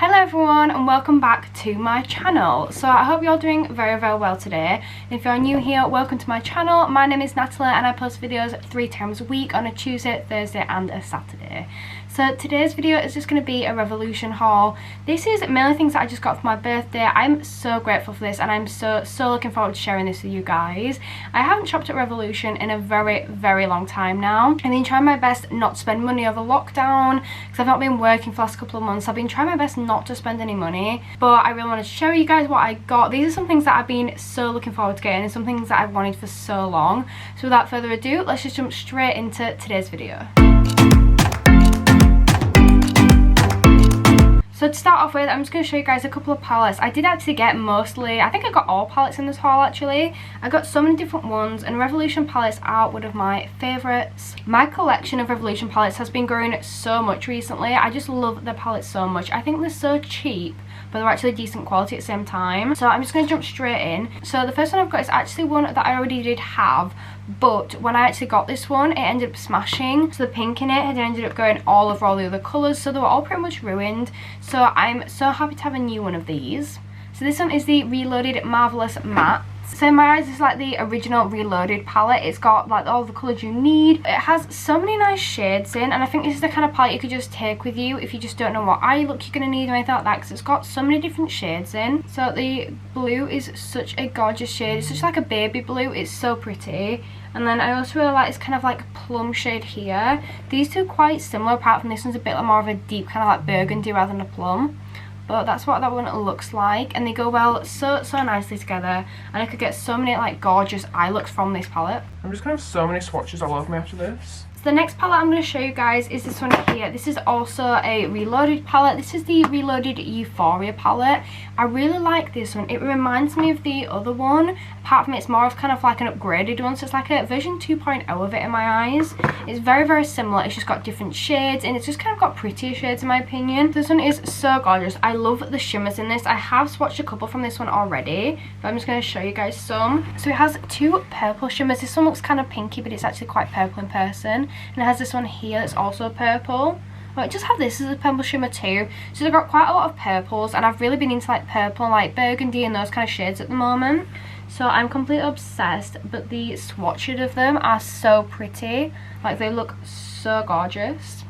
Hello everyone and welcome back to my channel. So I hope you're doing very well today. If you're new here, welcome to my channel. My name is Natalie and I post videos 3 times a week on a Tuesday, Thursday and a Saturday. So today's video is just going to be a Revolution haul. This is mainly things that I just got for my birthday. I'm so grateful for this and I'm so looking forward to sharing this with you guys. I haven't shopped at Revolution in a very long time now. I've been trying my best not to spend money over lockdown because I've not been working for the last couple of months. I've been trying my best not to spend any money, but I really wanted to show you guys what I got. These are some things that I've been so looking forward to getting and some things that I've wanted for so long. So without further ado, let's just jump straight into today's video. So to start off with, I'm just going to show you guys a couple of palettes. I did actually get mostly, I think I got all palettes in this haul actually. I got so many different ones and Revolution palettes are one of my favourites. My collection of Revolution palettes has been growing so much recently. I just love the palettes so much. I think they're so cheap, but they're actually decent quality at the same time. So I'm just going to jump straight in. So the first one I've got is actually one that I already did have, but when I actually got this one, it ended up smashing. So the pink in it had ended up going all over all the other colours, so they were all pretty much ruined. So I'm so happy to have a new one of these. So this one is the Reloaded Marvellous Matte. So in my eyes, it's like the original Reloaded palette. It's got like all the colours you need. It has so many nice shades in, and I think this is the kind of palette you could just take with you if you just don't know what eye look you're going to need or anything like that, because it's got so many different shades in. So the blue is such a gorgeous shade. It's such like a baby blue. It's so pretty. And then I also really like this kind of like plum shade here. These two are quite similar, apart from this one's a bit more of a deep kind of like burgundy rather than a plum. But that's what that one looks like, and they go well so nicely together, and I could get so many like gorgeous eye looks from this palette. I'm just gonna have so many swatches all over me after this. The next palette I'm going to show you guys is this one here. This is also a Reloaded palette. This is the Reloaded Euphoria palette. I really like this one. It reminds me of the other one, apart from it's more of kind of like an upgraded one, so it's like a version 2.0 of it in my eyes. It's very similar. It's just got different shades and it's just kind of got prettier shades in my opinion. This one is so gorgeous. I love the shimmers in this. I have swatched a couple from this one already, but I'm just going to show you guys some. So it has 2 purple shimmers. This one looks kind of pinky, but it's actually quite purple in person. And it has this one here that's also purple. I just have this as a purple shimmer too. So they've got quite a lot of purples, and I've really been into like purple, like burgundy and those kind of shades at the moment. So I'm completely obsessed, but the swatches of them are so pretty. Like they look so gorgeous.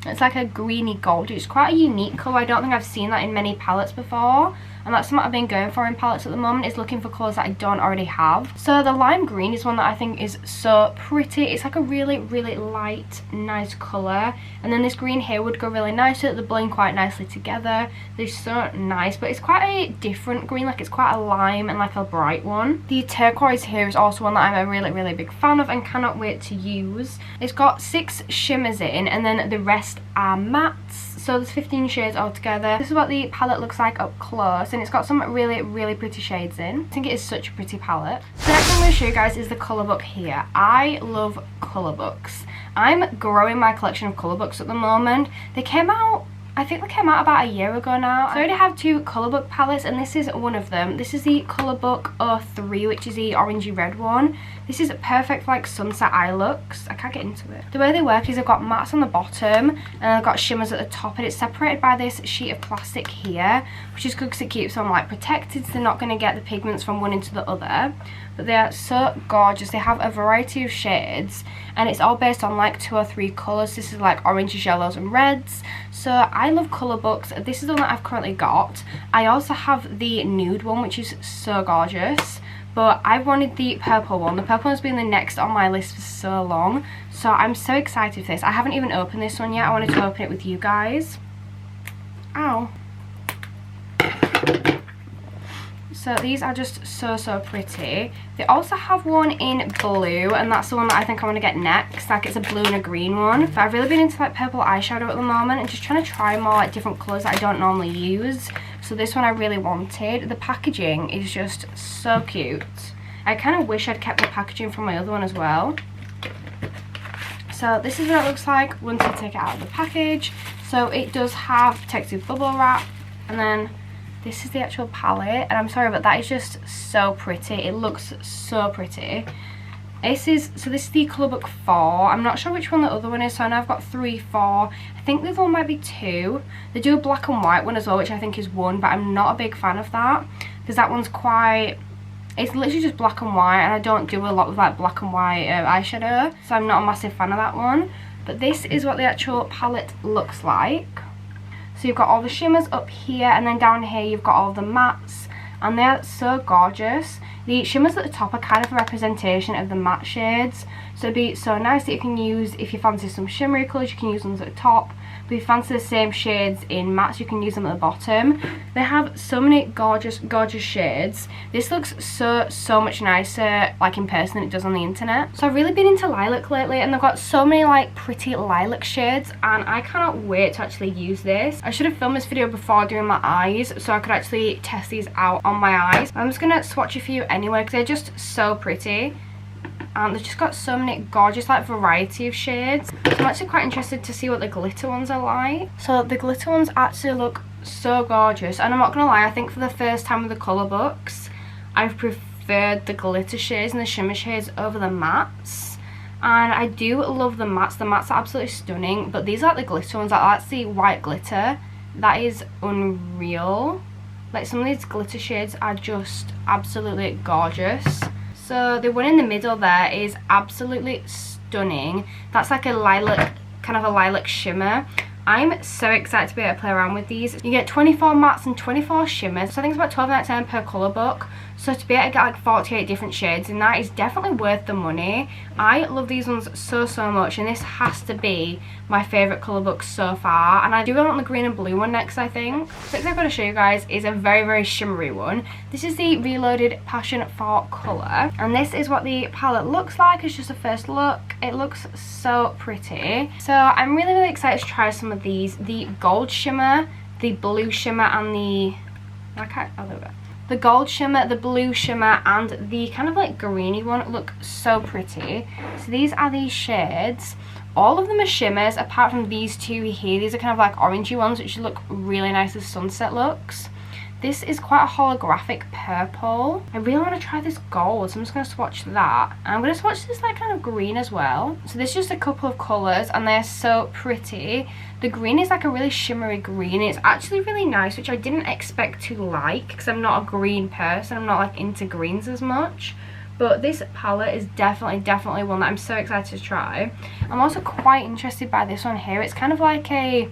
It's like a greeny gold. It's quite a unique colour. I don't think I've seen that in many palettes before. And that's something I've been going for in palettes at the moment, is looking for colours that I don't already have. So the lime green is one that I think is so pretty. It's like a really light, nice colour. And then this green here would go really nice with it. They blend quite nicely together. They're so nice, but it's quite a different green. Like it's quite a lime and like a bright one. The turquoise here is also one that I'm a really big fan of and cannot wait to use. It's got 6 shimmers in, and then the rest are mattes. So there's 15 shades altogether. This is what the palette looks like up close, and it's got some really pretty shades in. I think it is such a pretty palette. So next thing I'm going to show you guys is the colour book here. I love colour books. I'm growing my collection of colour books at the moment. They came out, I think they came out about a year ago now. So I already have 2 colour book palettes, and this is one of them. This is the Colour Book 03, which is the orangey red one. This is perfect for like sunset eye looks. I can't get into it. The way they work is they've got mattes on the bottom and they've got shimmers at the top, and it's separated by this sheet of plastic here, which is good because it keeps them like protected, so they're not going to get the pigments from one into the other. But they are so gorgeous. They have a variety of shades, and it's all based on like 2 or 3 colours. This is like oranges, yellows and reds. So I love colour books. This is the one that I've currently got. I also have the nude one, which is so gorgeous, but I wanted the purple one. The purple one's been the next on my list for so long, so I'm so excited for this. I haven't even opened this one yet. I wanted to open it with you guys. Ow. So these are just so pretty. They also have one in blue, and that's the one that I think I want to get next. Like it's a blue and a green one. But I've really been into like purple eyeshadow at the moment and just trying to try more like different colours that I don't normally use. So this one I really wanted. The packaging is just so cute. I kind of wish I'd kept the packaging from my other one as well. So this is what it looks like once you take it out of the package. So it does have protective bubble wrap, and then this is the actual palette, and I'm sorry but that is just so pretty. It looks so pretty. This is the colour book 4. I'm not sure which one the other one is, so I know I've got 3, 4. I think the other one might be 2. They do a black and white one as well, which I think is 1, but I'm not a big fan of that because that one's quite... It's literally just black and white, and I don't do a lot with like black and white eyeshadow, so I'm not a massive fan of that one. But this is what the actual palette looks like. So you've got all the shimmers up here, and then down here you've got all the mattes, and they're so gorgeous. The shimmers at the top are kind of a representation of the matte shades, so it'd be so nice that you can use, if you fancy some shimmery colours, you can use ones at the top. But if you fancy the same shades in mattes, you can use them at the bottom. They have so many gorgeous shades. This looks so much nicer like in person than it does on the internet. So I've really been into lilac lately, and they've got so many like pretty lilac shades, and I cannot wait to actually use this. I should have filmed this video before doing my eyes so I could actually test these out on my eyes. I'm just gonna swatch a few anyway because they're just so pretty. And they've just got so many gorgeous like variety of shades. So I'm actually quite interested to see what the glitter ones are like. So the glitter ones actually look so gorgeous, and I'm not gonna lie, I think for the first time with the colour books I've preferred the glitter shades and the shimmer shades over the mattes. And I do love the mattes. The mattes are absolutely stunning, but these are like the glitter ones. Like that's the white glitter. That is unreal. Like some of these glitter shades are just absolutely gorgeous. So the one in the middle there is absolutely stunning. That's like a lilac, kind of a lilac shimmer. I'm so excited to be able to play around with these. You get 24 mattes and 24 shimmers, so I think it's about £12.99 per colour book. So to be able to get like 48 different shades, and that is definitely worth the money. I love these ones so much, and this has to be my favourite colour book so far. And I do want the green and blue one next, I think. So next I'm going to show you guys is a very shimmery one. This is the Reloaded Passion for Colour, and this is what the palette looks like. It's just a first look. It looks so pretty. So I'm really excited to try some of these. The gold shimmer, the blue shimmer, and the gold shimmer, the blue shimmer, and the kind of like greeny one look so pretty. So these are these shades. All of them are shimmers apart from these two here. These are kind of like orangey ones, which look really nice as sunset looks. This is quite a holographic purple. I really want to try this gold, so I'm just going to swatch that. And I'm going to swatch this like kind of green as well. So this is just a couple of colours, and they're so pretty. The green is like a really shimmery green. It's actually really nice, which I didn't expect to like because I'm not a green person. I'm not like into greens as much. But this palette is definitely one that I'm so excited to try. I'm also quite interested by this one here. It's kind of like a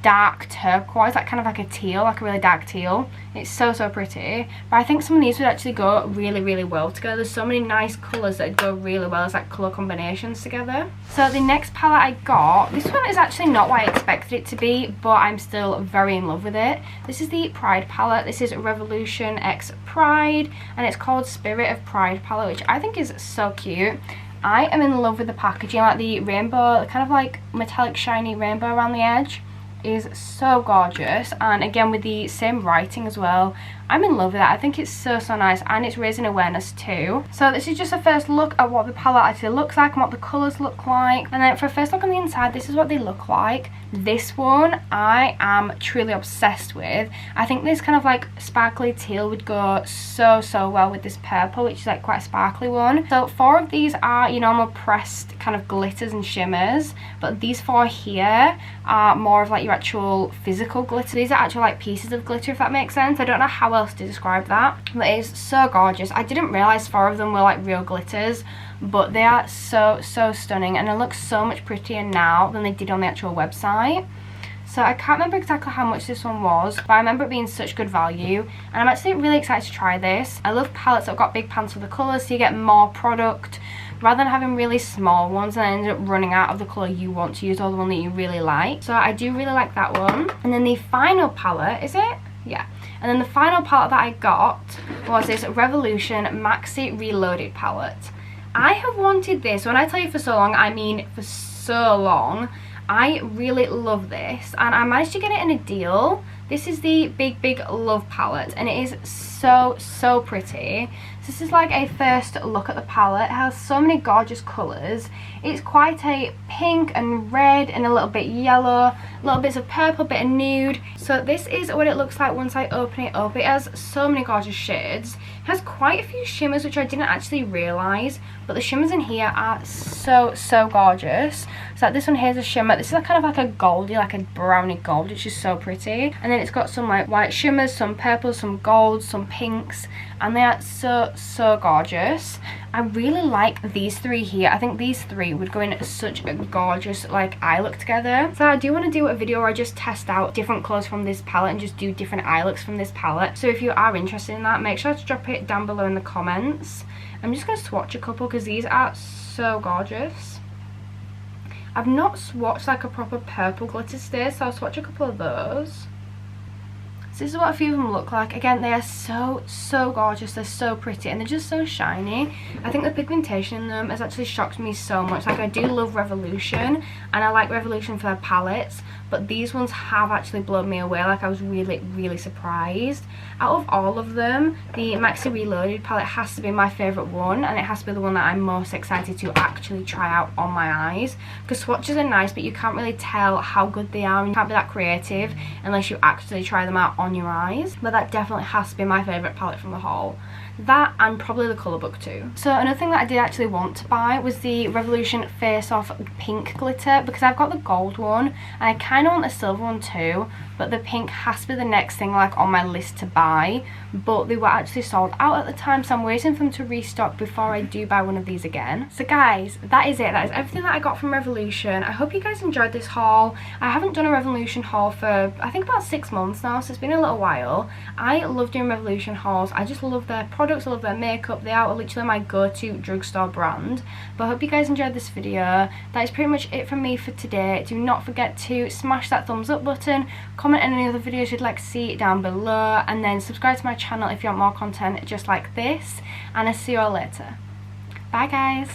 dark turquoise, like kind of like a teal, like a really dark teal. It's so pretty, but I think some of these would actually go really well together. There's so many nice colours that go really well as like colour combinations together. So the next palette I got, this one is actually not what I expected it to be, but I'm still very in love with it. This is the Pride palette. This is Revolution X Pride, and it's called Spirit of Pride palette, which I think is so cute. I am in love with the packaging, like the rainbow, kind of like metallic shiny rainbow around the edge is so gorgeous, and again with the same writing as well. I'm in love with that. I think it's so nice, and it's raising awareness too. So this is just a first look at what the palette actually looks like and what the colours look like. And then for a first look on the inside, this is what they look like. This one I am truly obsessed with. I think this kind of like sparkly teal would go so well with this purple, which is like quite a sparkly one. So 4 of these are your normal pressed kind of glitters and shimmers, but these 4 here are more of like your actual physical glitter. These are actual like pieces of glitter, if that makes sense. I don't know how else to describe that, but it is so gorgeous. I didn't realize 4 of them were like real glitters, but they are so stunning, and they look so much prettier now than they did on the actual website. So I can't remember exactly how much this one was, but I remember it being such good value, and I'm actually really excited to try this. I love palettes that have got big pans for the colours, so you get more product rather than having really small ones and then end up running out of the colour you want to use or the one that you really like. So I do really like that one. And then the final palette, is it? Yeah. And then the final palette that I got was this Revolution Maxi Reloaded palette. I have wanted this. When I tell you for so long, I mean for so long. I really love this, and I managed to get it in a deal. This is the Big Big Love palette, and it is so pretty. This is like a first look at the palette. It has so many gorgeous colours. It's quite a pink and red and a little bit yellow, little bits of purple, bit of nude. So this is what it looks like once I open it up. It has so many gorgeous shades. It has quite a few shimmers, which I didn't actually realise, but the shimmers in here are so gorgeous. So this one here is a shimmer. This is kind of like a goldy, like a brownie gold, which is so pretty. And then it's got some like white shimmers, some purples, some golds, some pinks, and they are so gorgeous. I really like these three here. I think these three would go in such a gorgeous like eye look together. So I do want to do a video where I just test out different colours from this palette and just do different eye looks from this palette. So if you are interested in that, make sure to drop it down below in the comments. I'm just going to swatch a couple because these are so gorgeous. I've not swatched like a proper purple glitter today, so I'll swatch a couple of those. So this is what a few of them look like. Again, they are so gorgeous. They're so pretty and they're just so shiny. I think the pigmentation in them has actually shocked me so much. Like, I do love Revolution and I like Revolution for their palettes, but these ones have actually blown me away. Like, I was really surprised. Out of all of them, the Maxi Reloaded palette has to be my favourite one, and it has to be the one that I'm most excited to actually try out on my eyes, because swatches are nice but you can't really tell how good they are and you can't be that creative unless you actually try them out on your eyes. But that definitely has to be my favourite palette from the haul. That and probably the colour book too. So another thing that I did actually want to buy was the Revolution Face Off pink glitter, because I've got the gold one and I kind of want the silver one too, but the pink has to be the next thing like on my list to buy, but they were actually sold out at the time, so I'm waiting for them to restock before I do buy one of these again. So guys, that is it. That is everything that I got from Revolution. I hope you guys enjoyed this haul. I haven't done a Revolution haul for I think about 6 months now, so it's been a little while. I love doing Revolution hauls. I just love their products, I love their makeup. They are literally my go-to drugstore brand. But I hope you guys enjoyed this video. That is pretty much it from me for today. Do not forget to smash that thumbs up button, comment any other videos you'd like to see down below, and then subscribe to my channel if you want more content just like this, and I'll see you all later. Bye guys.